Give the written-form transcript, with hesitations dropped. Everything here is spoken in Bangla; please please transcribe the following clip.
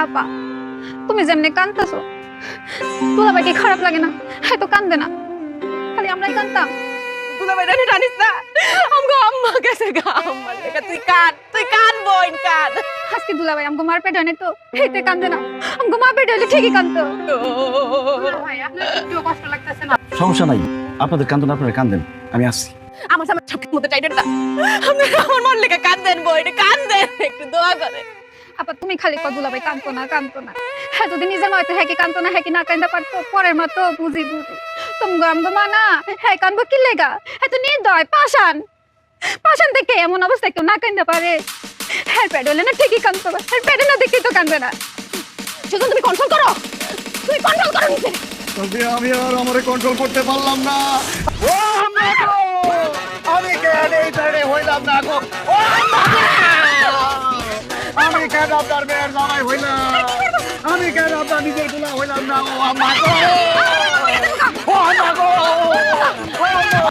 আপা তুমি যেমনি কান্দতেছো দুলাভাই কি খারাপ লাগে না? হ্যাঁ তো কান্দে না, খালি আমরাই কান্দতাম। দুলাভাই রানি টানিস না, আমগো আম্মা গেছে গা, আম্মার লেগে তুই কান বোন কান। আজকে দুলাভাই আমগো মার পেট হয়নি তো হেতে কান্দে না, আমগো মা পেট হইলে ঠিকই কান্দতো। ভাই আপনার একটু কষ্ট লাগতেছে না? সমস্যা নাই, আপনাদের কান্দন আপনারা কান্দেন, আমি আসছি। আমার সামনে সব মতো টাইটের না, আমার মন লেগে কান্দেন বোন কান্দেন, একটু দোয়া করে। আপা তুমি খালি কর দুলাভাই কান্দতো না কান্দতো না, হ্যাঁ যদি নিজের মা হয়তো হ্যাঁ কি কান্দতো না, হ্যাঁ কি না কান্দা পারতো, পরের মা তো বুঝি তুমি আমগো মা না, হ্যাঁ কান্দবো কি লেগা? হ্যাঁ তো নির্দয় পাষাণ, পাষাণ থেকে এমন অবস্থা কেউ না কান্দা পারে? হ্যাঁ পেট হইলে না ঠিকই কান্দতো, হ্যাঁ পেটে না দেখেই তো কান্দবে না। সুজন তুমি কন্ট্রোল করো, তুমি কন্ট্রোল করো নিজে। তবে আমি আর আমারে কন্ট্রোল করতে পারলাম না। ও আম্মা গো, আমি কেন এই ধরে হইলাম না গো? ও আম্মা গো! আমি কেন আপনার মেয়ের জামাই হইলাম? আমি কেন আপনার নিজের গুলা হইলাম না? ও আম্মা গো! ও আম্মা গো! ও আম্মা!